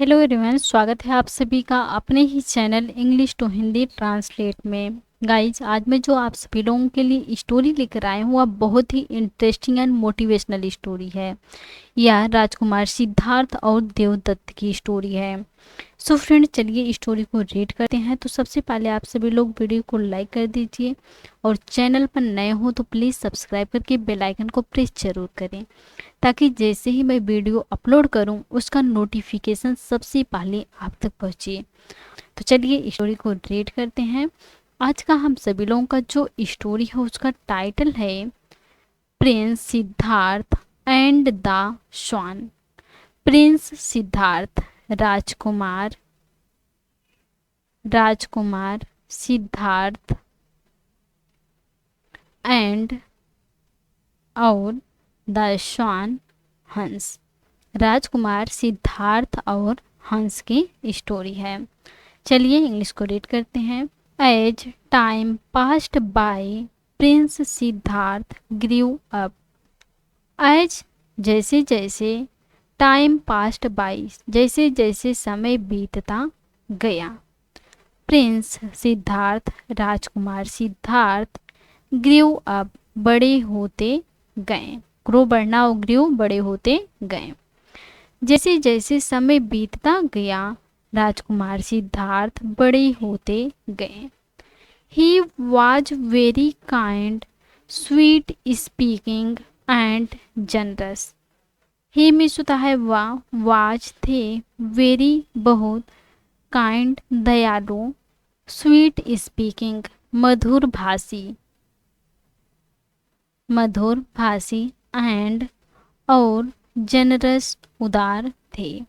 Hello everyone, स्वागत है आप सभी का अपने ही channel English to Hindi translate में। गाइज, आज मैं जो आप सभी लोगों के लिए स्टोरी लेकर आए हूँ वह बहुत ही इंटरेस्टिंग एंड मोटिवेशनल स्टोरी है। यह राजकुमार सिद्धार्थ और देवदत्त की स्टोरी है। सो फ्रेंड, चलिए स्टोरी को रीड करते हैं। तो सबसे पहले आप सभी लोग वीडियो को लाइक कर दीजिए और चैनल पर नए हो तो प्लीज़ सब्सक्राइब करके बेल आइकन को प्रेस जरूर करें, ताकि जैसे ही मैं वीडियो अपलोड करूं उसका नोटिफिकेशन सबसे पहले आप तक पहुंचे। तो चलिए स्टोरी को रीड करते हैं। आज का हम सभी लोगों का जो स्टोरी है उसका टाइटल है prince Siddhartha and the swan. Prince Siddharth, राजकुमार राजकुमार सिद्धार्थ एंड और द स्वान, हंस। राजकुमार सिद्धार्थ और हंस की स्टोरी है। चलिए इंग्लिश को रीड करते हैं। As time passed by, prince Siddhartha grew up. As, जैसे जैसे, टाइम पास्ड बाय, जैसे जैसे समय बीतता गया। प्रिंस सिद्धार्थ, राजकुमार सिद्धार्थ, ग्रीव अप, बड़े होते गए। ग्रो बढ़ना और ग्रीव बड़े होते गए। जैसे जैसे समय बीतता गया राजकुमार सिद्धार्थ बड़े होते गए। He was very kind, sweet speaking and generous. He में होता है वह, वाज थे, वेरी बहुत, काइंड दयालु, स्वीट स्पीकिंग मधुर भाषी एंड और जनरस उदार थे।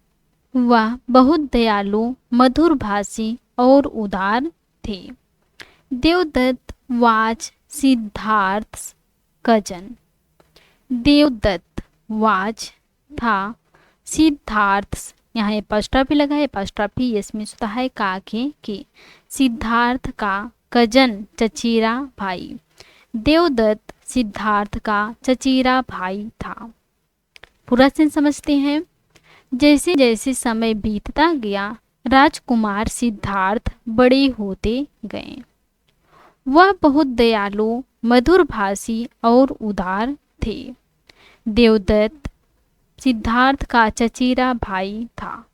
वह बहुत दयालु, मधुर भाषी और उदार थे। Devadatta was Siddhartha cousin. Devadatta was था, सिद्धार्थ, यहाँ एपॉस्ट्रॉफी लगा है। एपॉस्ट्रॉफी इसमें होता है काके के। सिद्धार्थ का कजन, चचेरा भाई। देवदत्त सिद्धार्थ का चचेरा भाई था। पूरा सेंस समझते हैं। जैसे जैसे समय बीतता गया राजकुमार सिद्धार्थ बड़े होते गए। वह बहुत दयालु, मधुर भाषी और उदार थे। देवदत्त सिद्धार्थ का चचेरा भाई था।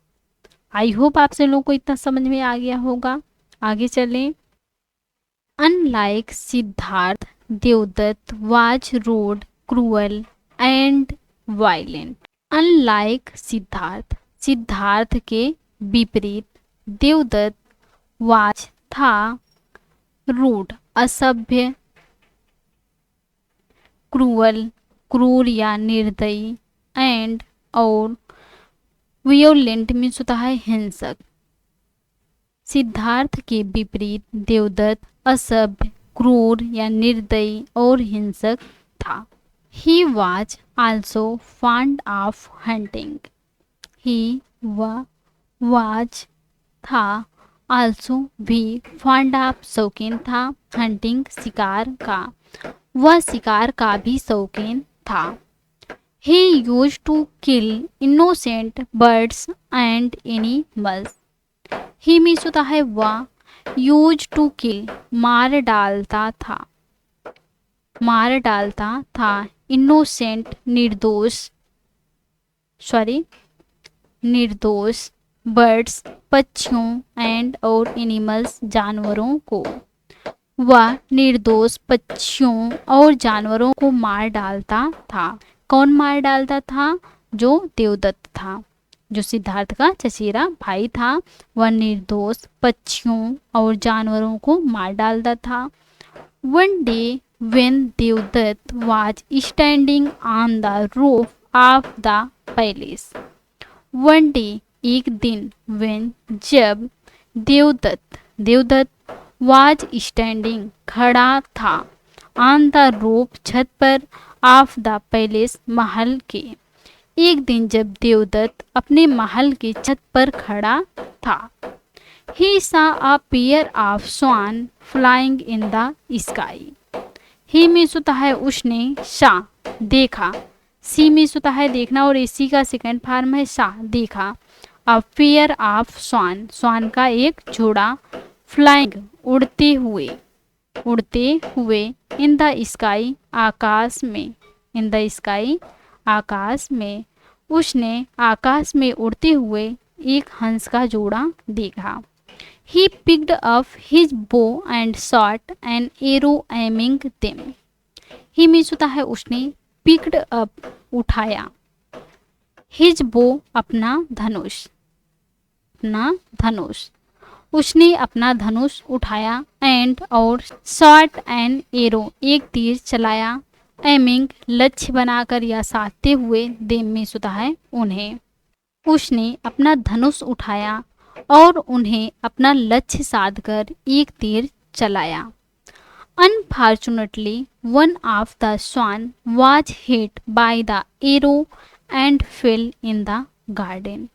आई होप आप सब लोगों को इतना समझ में आ गया होगा। आगे चलें। Unlike Siddhartha, Devadatta was rude, cruel and violent. Unlike Siddhartha, Siddhartha के विपरीत देवदत्त वाज था, रूड असभ्य, क्रूअल क्रूर या निर्दयी, एंड और वियोलेंट में होता है हिंसक। सिद्धार्थ के विपरीत देवदत्त असभ्य, क्रूर या निर्दयी और हिंसक था। He was also fond of hunting. He was था, also भी fond of शौकीन था, hunting शिकार का, वह शिकार का भी शौकीन था। He used to kill innocent birds and animals. He में होता है वह, used to kill मार डालता था, इनोसेंट निर्दोष, बर्ड्स पक्षियों, एंड और एनिमल्स जानवरों को। वह निर्दोष पक्षियों और जानवरों को मार डालता था। कौन मार डालता था? जो देवदत्त था, जो सिद्धार्थ का चचेरा भाई था, वह निर्दोष पक्षियों और जानवरों को मार डालता था। One day when Devdutt was standing on the roof of the palace. One day, एक दिन, when जब देवदत्त was standing खड़ा था, on the roof छत पर, of the palace महल के। एक दिन जब देवदत्त अपने महल के छत पर खड़ा था, he saw a pair of swan flying in the sky. ही में होता है उसने, सा देखा, सी में होता है देखना और इसी का सेकंड फॉर्म है सा देखा। अ पेयर ऑफ स्वान, स्वान का एक जोड़ा, फ्लाइंग उड़ते हुए इन द स्काई, आकाश में, इन द स्काई आकाश में, उसने आकाश में उड़ते हुए एक हंस का जोड़ा देखा। He picked up his bow and shot an arrow aiming them. He means होता है उसने, पिक्ड अप उठाया, हिज बो अपना धनुष, उसने अपना धनुष उठाया, एंड और शॉट एंड एरो एक तीर चलाया, एमिंग लक्ष्य बनाकर या साधते हुए, देम में होता है उन्हें, उसने अपना धनुष उठाया और उन्हें अपना लक्ष्य साधकर एक तीर चलाया। Unfortunately one of the swan was hit by the arrow and fell in the garden.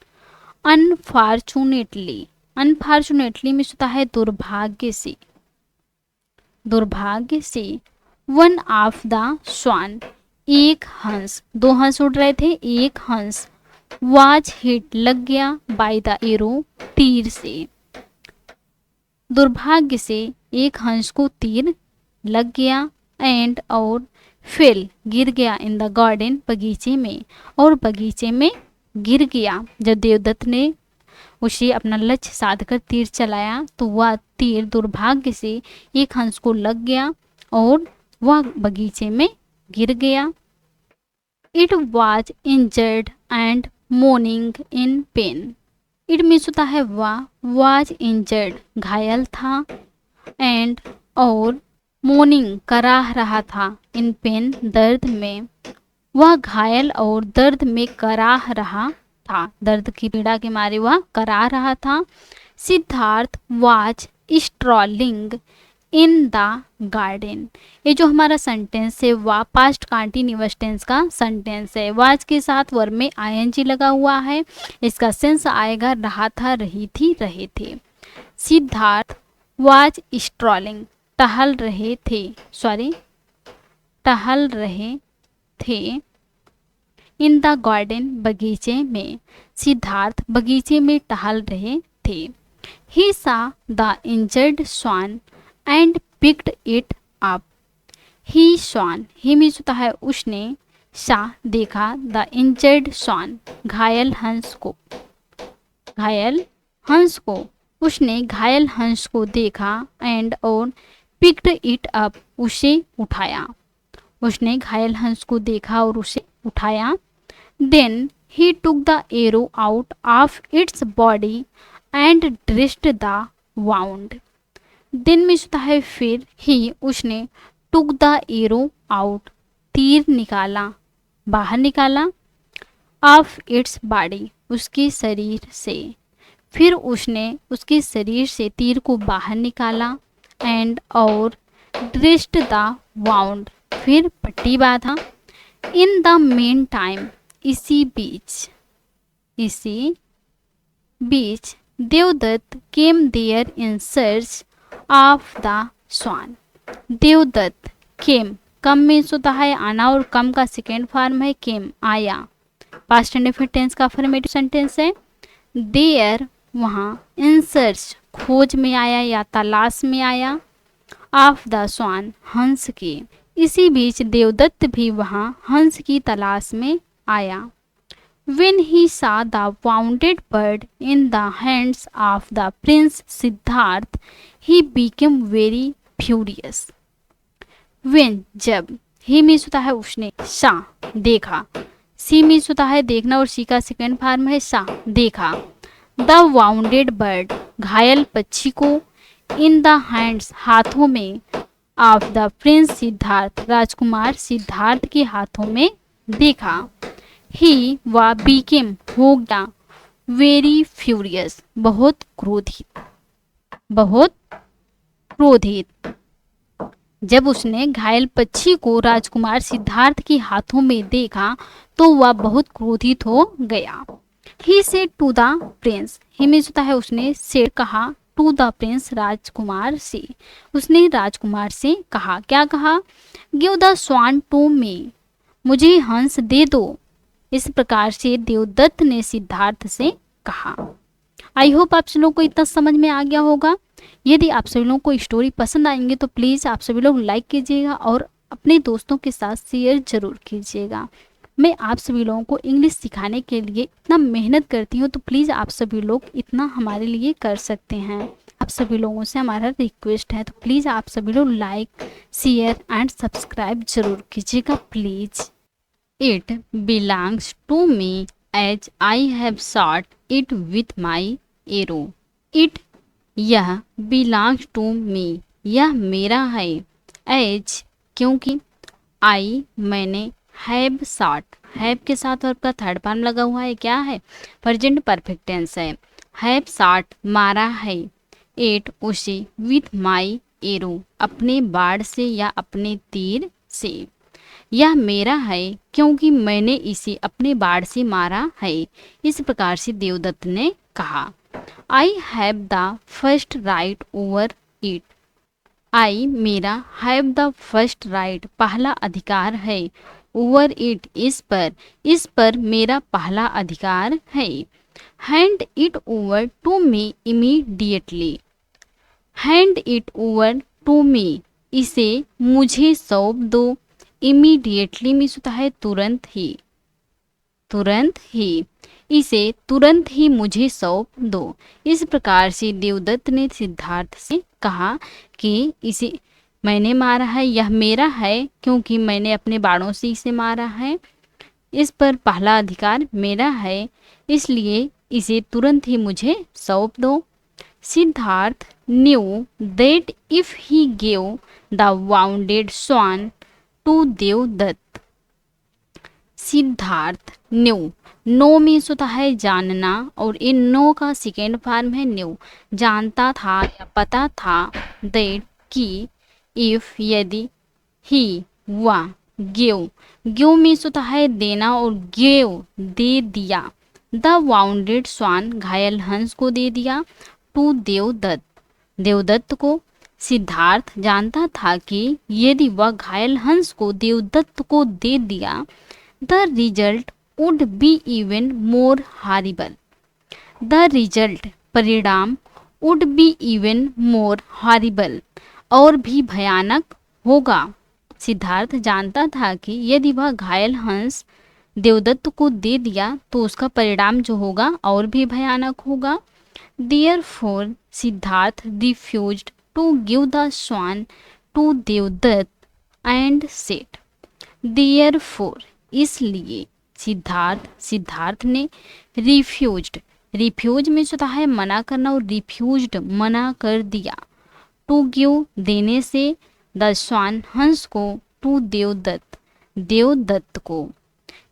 Unfortunately, unfortunately में होता है दुर्भाग्य से, दुर्भाग्य से, वन ऑफ द स्वान एक हंस, दो हंस उड़ रहे थे, एक हंस, वाज हिट लग गया, बाय द एरो तीर से, दुर्भाग्य से एक हंस को तीर लग गया, एंड और फेल गिर गया, इन द गार्डन बगीचे में, और बगीचे में गिर गया। जब देवदत्त ने उसे अपना लक्ष्य साधकर तीर चलाया तो वह तीर दुर्भाग्य से एक हंस को लग गया और वह बगीचे में गिर गया। It was injured and morning in pen. It means होता है वह, वॉज इंजर्ड घायल था, एंड और मोर्निंग कराह रहा था, इन पेन दर्द में, वह घायल और दर्द में कराह रहा था, दर्द की पीड़ा के मारे वह करा रहा था। Siddharth was strolling in the garden. ये जो हमारा सेंटेंस है वह पास्ट कंटिन्यूअस टेंस का सेंटेंस है। वाज के साथ वर्ब में आईएनजी लगा हुआ है। इसका सेंस आएगा रहा था, रही थी, रहे थे। सिद्धार्थ वाज स्ट्रॉलिंग, टहल रहे थे, टहल रहे थे, इन द गार्डन बगीचे में, सिद्धार्थ बगीचे में टहल रहे थे। He saw the injured swan and picked it up. He swan, he means होता है उसने, सा देखा, द इंजर्ड स्वान घायल हंस को, घायल हंस को, उसने घायल हंस को देखा, एंड और पिक्ड इट अप उसे उठाया, उसने घायल हंस को देखा और उसे उठाया। Then he took the arrow out of its body and dressed the wound. Then में होता है फिर, ही उसने, took the arrow out तीर निकाला, बाहर निकाला, of its body उसके शरीर से, फिर उसने उसके शरीर से तीर को बाहर निकाला, and और dressed the wound फिर पट्टी बांधा। In the meantime इसी बीच Devdatta came there in search of the swan. Devdatta came, come means होता है आना और कम का सेकेंड फॉर्म है केम, आया। पास्ट इंडेफिनिट टेंस का अफर्मेटिव सेंटेंस है। देयर वहाँ, इन सर्च खोज में आया या तलाश में आया, ऑफ द स्वान हंस के। इसी बीच देवदत्त भी वहाँ हंस की तलाश में आया। When he saw the wounded bird in the hands of the prince Siddharth, he became very furious. When जब, he means होता है उसने, सा देखा, सी मीन्स होता है देखना और सी का सेकेंड फॉर्म है सा, देखा। The wounded bird घायल पक्षी को, in the hands हाथों में, of the prince सिद्धार्थ राजकुमार सिद्धार्थ के हाथों में देखा। ही व बीकेम हो गया, वेरी फ्यूरियस बहुत क्रोधित, बहुत क्रोधित। जब उसने घायल पक्षी को राजकुमार सिद्धार्थ के हाथों में देखा तो वह बहुत क्रोधित हो गया। He said to the prince, he means होता है उसने, सेड कहा, टू द प्रिंस राजकुमार से, उसने राजकुमार से कहा, क्या कहा, give the swan to me, मुझे हंस दे दो। इस प्रकार से देवदत्त ने सिद्धार्थ से कहा। आई होप आप सभी लोगों को इतना समझ में आ गया होगा। यदि आप सभी लोगों को स्टोरी पसंद आएंगे तो प्लीज़ आप सभी लोग लाइक कीजिएगा और अपने दोस्तों के साथ शेयर जरूर कीजिएगा। मैं आप सभी लोगों को इंग्लिश सिखाने के लिए इतना मेहनत करती हूँ, तो प्लीज़ आप सभी लोग इतना हमारे लिए कर सकते हैं। आप सभी लोगों से हमारा रिक्वेस्ट है, तो प्लीज़ आप सभी लोग लाइक शेयर एंड सब्सक्राइब जरूर कीजिएगा please. It belongs to me as I have shot it with my arrow. It यह बिलोंग्स टू मी यह मेरा है, एज क्योंकि, आई मैंने, हैव शॉट हैव के साथ वर्ब का थर्ड फॉर्म लगा हुआ है, क्या है, प्रेजेंट परफेक्ट टेंस है। हैव शॉट मारा है, एट उसे, विथ माई एरो अपने बाड़ से या अपने तीर से। यह मेरा है क्योंकि मैंने इसे अपने बाड़ से मारा है। इस प्रकार से देवदत्त ने कहा। I have the first right over it. I मेरा, हैव द फर्स्ट राइट पहला अधिकार है, ओवर इट इस पर मेरा पहला अधिकार है। Hand it over to me immediately. Hand it over to me इसे मुझे सौंप दो। इमीडिएटली मीन्स होता है तुरंत ही, तुरंत ही, इसे तुरंत ही मुझे सौंप दो। इस प्रकार से देवदत्त ने सिद्धार्थ से कहा कि इसे मैंने मारा है, यह मेरा है क्योंकि मैंने अपने बाणों से इसे मारा है, इस पर पहला अधिकार मेरा है, इसलिए इसे तुरंत ही मुझे सौंप दो। Siddhartha knew that if he gave the wounded swan to Devadatta. Siddhartha knew, know means होता है जानना, और इन नो का सेकेंड फॉर्म है न्यू, जानता था या पता था, दैट की, इफ यदि, ही वह, गिव गिव मीन्स होता है देना, और गिव दे दिया, द वाउंडेड स्वान घायल हंस को दे दिया, टू देवदत्त देवदत्त को। सिद्धार्थ जानता था कि यदि वह घायल हंस को देवदत्त को दे दिया, the result would be even more horrible. The result परिणाम, would be even more horrible और भी भयानक होगा। सिद्धार्थ जानता था कि यदि वह घायल हंस देवदत्त को दे दिया तो उसका परिणाम जो होगा और भी भयानक होगा। Therefore, Siddharth refused to give the swan to Devdutt and said, Therefore, इसलिए सिद्धार्थ ने रिफ्यूज में होता है मना करना, और रिफ्यूज्ड मना कर दिया, टू गिव देने से, द स्वान हंस को, टू देवदत्त को।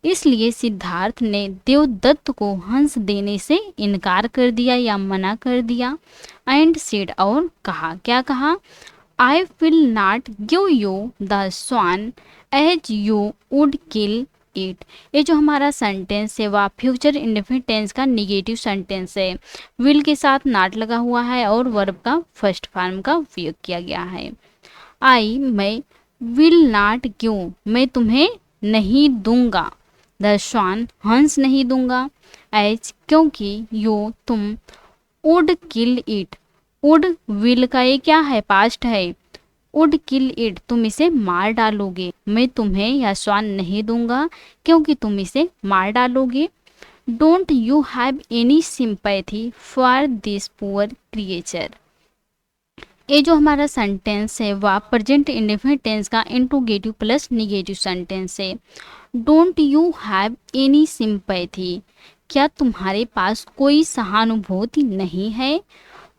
इसलिए सिद्धार्थ ने देवदत्त को हंस देने से इनकार कर दिया या मना कर दिया। एंड सेड और कहा, क्या कहा, I will not give you the swan as you would kill it. ये जो हमारा सेंटेंस है वह फ्यूचर इंडेफिनिट टेंस का निगेटिव सेंटेंस है। विल के साथ नॉट लगा हुआ है और वर्ब का फर्स्ट फॉर्म का उपयोग किया गया है। आई मैं, विल नॉट गिव मैं तुम्हें नहीं दूंगा, द स्वान हंस नहीं दूंगा, एज क्योंकि, यू तुम, would kill it would will का ये क्या है, पास्ट है, वुड किल इट तुम इसे मार डालोगे, मैं तुम्हें यह स्वान नहीं दूंगा क्योंकि तुम इसे मार डालोगे। Don't you have any sympathy for this poor creature. ये जो हमारा सेंटेंस है वह प्रेजेंट इंडेफिनिट टेंस का इंट्रोगेटिव प्लस निगेटिव सेंटेंस है। Don't you have any sympathy, क्या तुम्हारे पास कोई सहानुभूति नहीं है,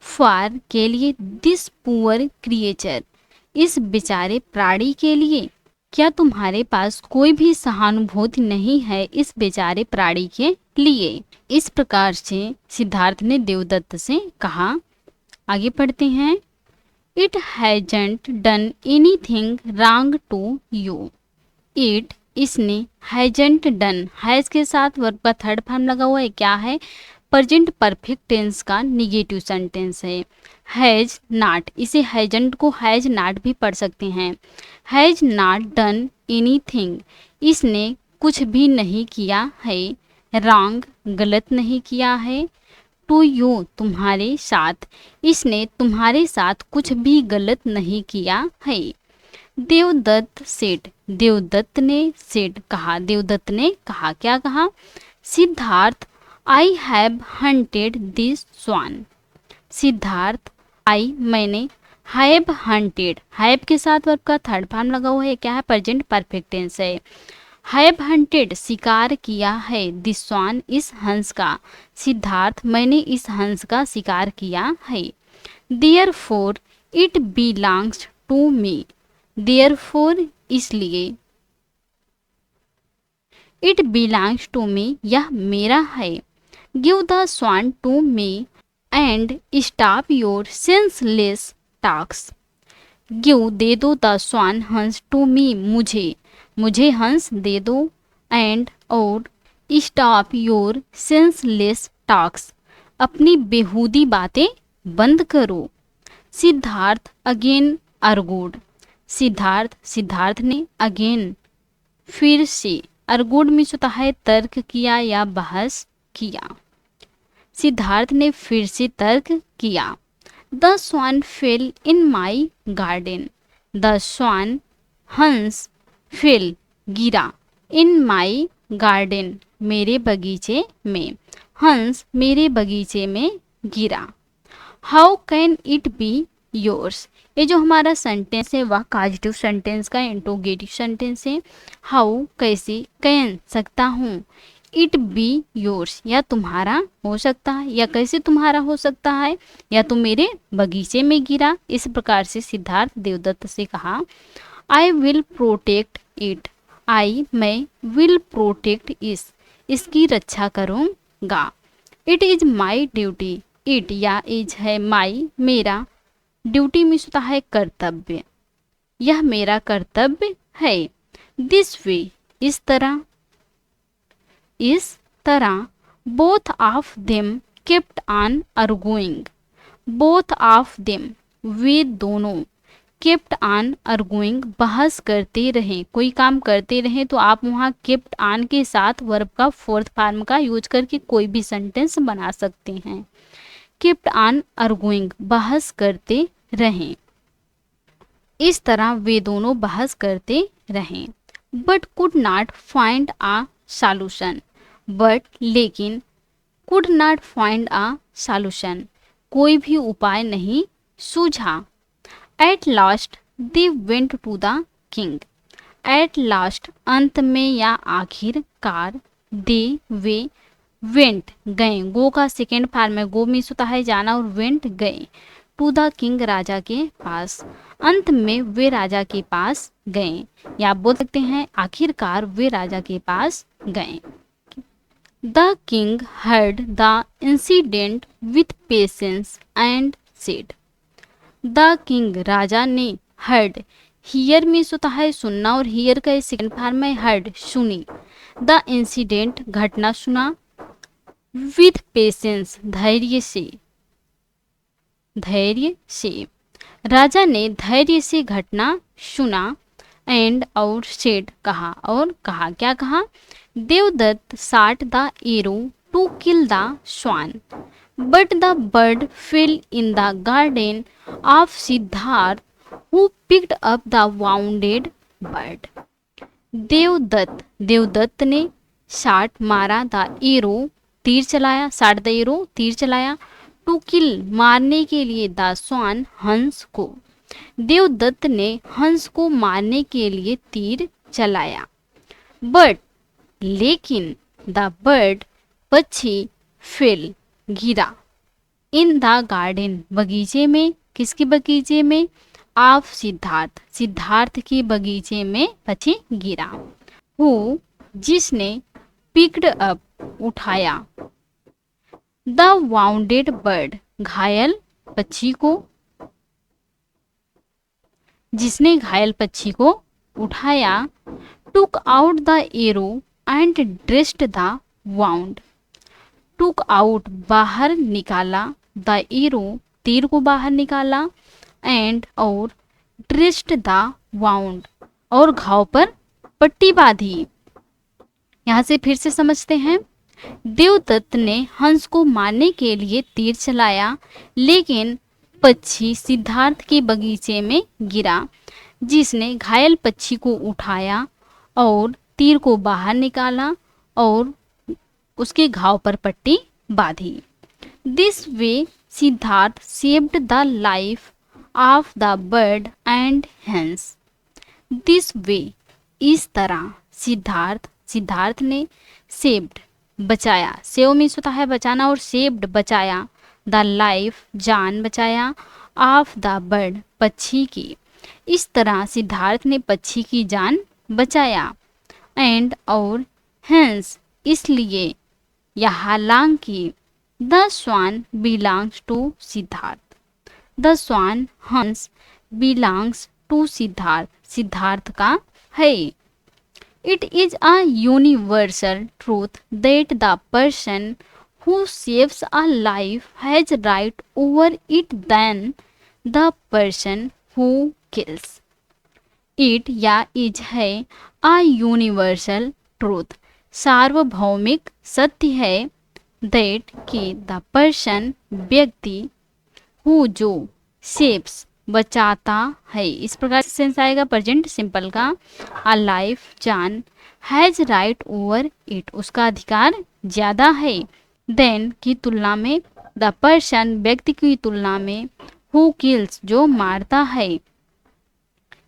फॉर के लिए, दिस पुअर क्रिएचर इस बेचारे प्राणी के लिए, क्या तुम्हारे पास कोई भी सहानुभूति नहीं है इस बेचारे प्राणी के लिए। इस प्रकार से सिद्धार्थ ने देवदत्त से कहा। आगे पढ़ते हैं। It hasn't done anything wrong to you. It इसने, हैजंट डन हैज के साथ वर्ब का थर्ड फॉर्म लगा हुआ है, क्या है, प्रेजेंट परफेक्ट टेंस का निगेटिव सेंटेंस है। हैज नॉट, इसे हैजंट को हैज नॉट भी पढ़ सकते हैं। हैज नॉट डन एनीथिंग इसने कुछ भी नहीं किया है, रॉन्ग गलत नहीं किया है, टू यू, तुम्हारे साथ, इसने तुम्हारे साथ कुछ भी गलत नहीं किया है। देवदत्त सेठ, देवदत्त ने सेठ कहा, देवदत्त ने कहा, क्या कहा? Siddharth, I have hunted this swan. Siddharth, I मैंने, हैव हंटेड, हैव के साथ वर्ब का थर्ड फॉर्म लगा हुआ है, क्या है? प्रेजेंट परफेक्ट टेंस है। हैव हंटेड, शिकार किया है, दिस स्वान, इस हंस का। सिद्धार्थ, मैंने इस हंस का शिकार किया है। Therefore it belongs to me, therefore इसलिए, इट बिलोंग्स टू मी यह मेरा है। Give the swan to me and stop your senseless talks. Give दे दो, द स्वान हंस, टू मी मुझे, मुझे हंस दे दो, एंड और स्टॉप योर सेंसलेस टॉक्स, अपनी बेहूदी बातें बंद करो। सिद्धार्थ अगेन अर्गुड, सिद्धार्थ, सिद्धार्थ ने अगेन फिर से, अर्गुड मीन्स होता है तर्क किया या बहस किया। सिद्धार्थ ने फिर से तर्क किया। The swan fell in my garden, the swan हंस, फेल गिरा, इन माई गार्डन मेरे बगीचे में, हंस मेरे बगीचे में गिरा। How can it be yours, ये जो हमारा सेंटेंस है वह काजिटिव सेंटेंस का इंट्रोगेटिव सेंटेंस है। हाउ कैसे, कैन सकता हूँ, इट बी योर्स या तुम्हारा हो सकता है, या कैसे तुम्हारा हो सकता है, या तुम मेरे बगीचे में गिरा। इस प्रकार से सिद्धार्थ देवदत्त से कहा। आई विल प्रोटेक्ट इट, आई मैं, विल प्रोटेक्ट इसकी रक्षा करूँगा। It is my duty, it या इज है माई मेरा, ड्यूटी मीन्स होता है कर्तव्य, यह मेरा कर्तव्य है। दिस वे इस तरह, इस तरह, both of them kept on arguing, both of them वे दोनों, केप्ट ऑन आर्गुइंग बहस करते रहें, कोई काम करते रहें तो आप वहाँ केप्ट ऑन के साथ वर्ब का फोर्थ फॉर्म का यूज करके कोई भी सेंटेंस बना सकते हैं। केप्ट ऑन आर्गुइंग बहस करते रहें, इस तरह वे दोनों बहस करते रहें। But could not find a solution, but लेकिन, could not find a solution कोई भी उपाय नहीं सूझा। At last they went to the king, at last अंत में या आखिरकार, दे वे वेंट गए, गो का सेकेंड फॉर्म में, गो मीन्स होता है जाना और वेंट गए, टू द किंग राजा के पास, अंत में वे राजा के पास गए, या आप बोल सकते हैं आखिरकार वे राजा के पास गए। The king heard the incident with patience and said, the king राजा ने, हर्ड हियर मीन्स होता है सुनना और हियर का सेकेंड फॉर्म में हर्ड सुनी, द इंसिडेंट घटना सुना, विथ पेशेंस धैर्य से, धैर्य से, राजा ने धैर्य से घटना सुना, एंड और सेड कहा, और कहा, क्या कहा? Devdutt shot the arrow to kill the swan, but the bird fell in the garden of Siddharth, who picked up the wounded bird. Devdutt, Devdutt ने shot मारा, the arrow तीर चलाया, shot the arrow तीर चलाया, to kill मारने के लिए, the swan हंस को, देवदत्त ने हंस को मारने के लिए तीर चलाया। बट लेकिन, द बर्ड पक्षी, फेल गिरा, इन द गार्डन बगीचे में, किसके बगीचे में? ऑफ सिद्धार्थ, सिद्धार्थ के बगीचे में पक्षी गिरा। हु जिसने, पिक्ड अप उठाया, द वाउंडेड बर्ड घायल पक्षी को, जिसने घायल पक्षी को उठाया। Took out the arrow and dressed the wound, took out बाहर निकाला, द एरो तीर को बाहर निकाला, एंड और ड्रेस्ड द वाउंड और घाव पर पट्टी बांधी। यहाँ से फिर से समझते हैं। देवदत्त ने हंस को मारने के लिए तीर चलाया, लेकिन पक्षी सिद्धार्थ के बगीचे में गिरा, जिसने घायल पक्षी को उठाया और तीर को बाहर निकाला और उसके घाव पर पट्टी बांधी। This way Siddhartha saved the life of the bird and hence. This way, इस तरह, सिद्धार्थ ने सेव्ड, बचाया, सेव मीन्स होता है बचाना, और सेव्ड बचाया, द लाइफ, जान बचाया, ऑफ द बर्ड, पक्षी की। इस तरह सिद्धार्थ ने पक्षी की जान बचाया। एंड, और, हेंस, इसलिए, या हालांकि, the swan belongs to Siddharth. The swan, हंस, बिलोंग्स टू सिद्धार्थ, सिद्धार्थ का है। It is a universal truth that the person who saves a life has right over it than the person who kills it, या is है a universal truth, सार्वभौमिक सत्य है, that कि the person, व्यक्ति, who जो, saves, बचाता है। इस प्रकार से सेंस आएगा प्रेजेंट सिंपल का, a life, जान, has right over it, उसका अधिकार ज्यादा है, देन की तुलना में, द पर्सन, व्यक्ति की तुलना में, हु किल्स, जो मारता है।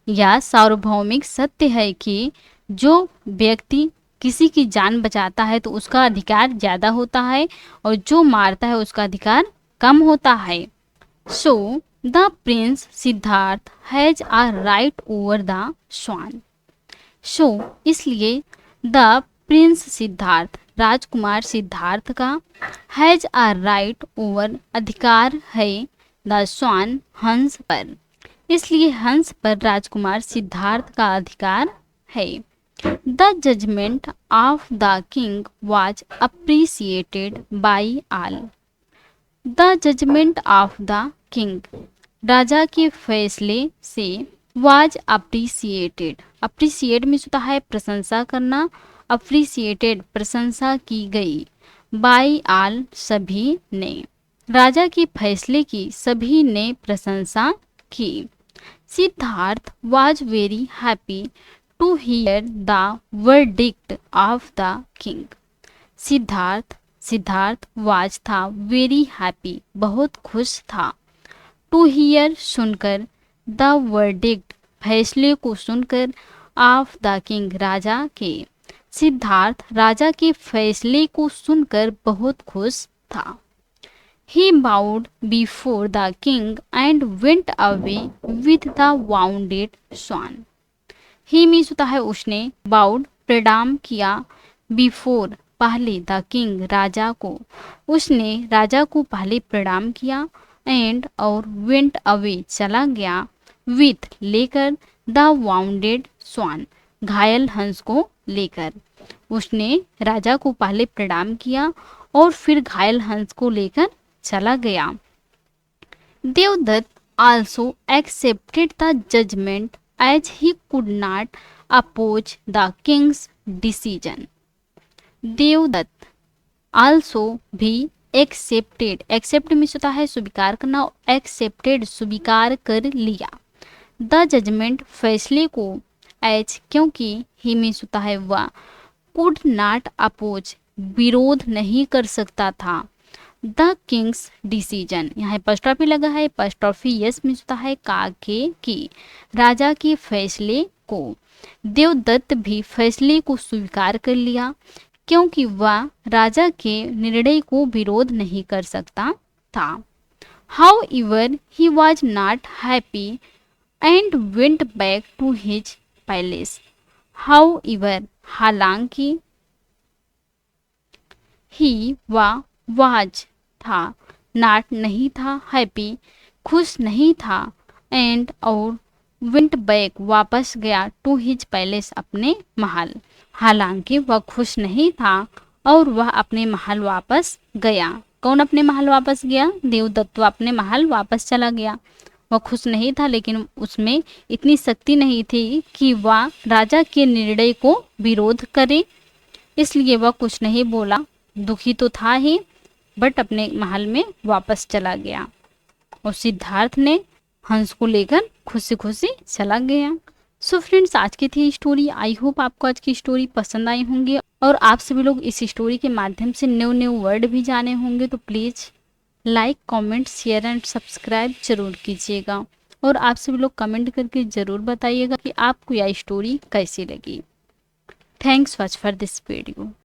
या सार्वभौमिक सत्य है कि जो व्यक्ति किसी की जान बचाता है तो उसका अधिकार ज्यादा होता है और जो मारता है उसका अधिकार कम होता है। So the prince Siddharth has a right over the swan. So, इसलिए, द प्रिंस सिद्धार्थ, राजकुमार सिद्धार्थ का, हैज अ राइट ओवर, अधिकार है, द स्वान, हंस पर, इसलिए हंस पर राजकुमार सिद्धार्थ का अधिकार है। The judgment of the king was appreciated by all. The judgment of the king, राजा के फैसले से, वाज अप्रिसिएटेड, अप्रिसिएट मीन्स होता है प्रशंसा करना, अप्रिसिएटेड, प्रशंसा की गई, बाई ऑल, सभी ने, राजा के फैसले की सभी ने प्रशंसा की। Siddhartha was very happy to hear the verdict of the king. Siddhartha was था, वेरी हैप्पी, बहुत खुश था, टू हियर, सुनकर, द वर्डिक्ट, फैसले को सुनकर, ऑफ द किंग, राजा के। सिद्धार्थ राजा के फैसले को सुनकर बहुत खुश था। He bowed before the king and went away with the wounded swan. He means होता है उसने, bowed, प्रणाम किया, before, पहले, the king, राजा को, उसने राजा को पहले प्रणाम किया, and, और, went away, चला गया, with, लेकर, the wounded swan, घायल हंस को लेकर। उसने राजा को पहले प्रणाम किया और फिर घायल हंस को लेकर चला गया। Devadatta also accepted the judgment as he could not oppose the king's decision. Devadatta also भी accepted, accept मीन्स होता है स्वीकार करना, accepted, स्वीकार कर लिया, the judgment, फैसले को, as, क्योंकि, he मीन्स होता है वह, could not oppose, विरोध नहीं कर सकता था, द किंग्स डिसीजन, यहाँ एपॉस्ट्रोफी लगा है, एपॉस्ट्रोफी यस मीन्स होता है का के की, राजा के फैसले को। देवदत्त भी फैसले को स्वीकार कर लिया क्योंकि वह राजा के निर्णय को विरोध नहीं कर सकता था। However he was not happy and went back to his palace. However, हालांकि, ही, वह, वाज, था, नॉट, नहीं था, हैप्पी, खुश नहीं था, एंड, और, वेंट बैक, वापस गया, टू हिज पैलेस, अपने महल। हालांकि वह खुश नहीं था और वह अपने महल वापस गया। कौन अपने महल वापस गया? देवदत्त अपने महल वापस चला गया। वह खुश नहीं था लेकिन उसमें इतनी शक्ति नहीं थी कि वह राजा के निर्णय को विरोध करे, इसलिए वह कुछ नहीं बोला दुखी तो था ही, बट अपने महल में वापस चला गया और सिद्धार्थ ने हंस को लेकर खुशी खुशी चला गया। सो फ्रेंड्स, आज की थी स्टोरी। आई होप आपको आज की स्टोरी पसंद आई होंगी और आप सभी लोग इस स्टोरी के माध्यम से न्यू न्यू वर्ड भी जाने होंगे। तो please like, comment, share and subscribe जरूर कीजिएगा और आप सभी लोग कमेंट करके ज़रूर बताइएगा कि आपको यह स्टोरी कैसी लगी। Thanks watch for this video.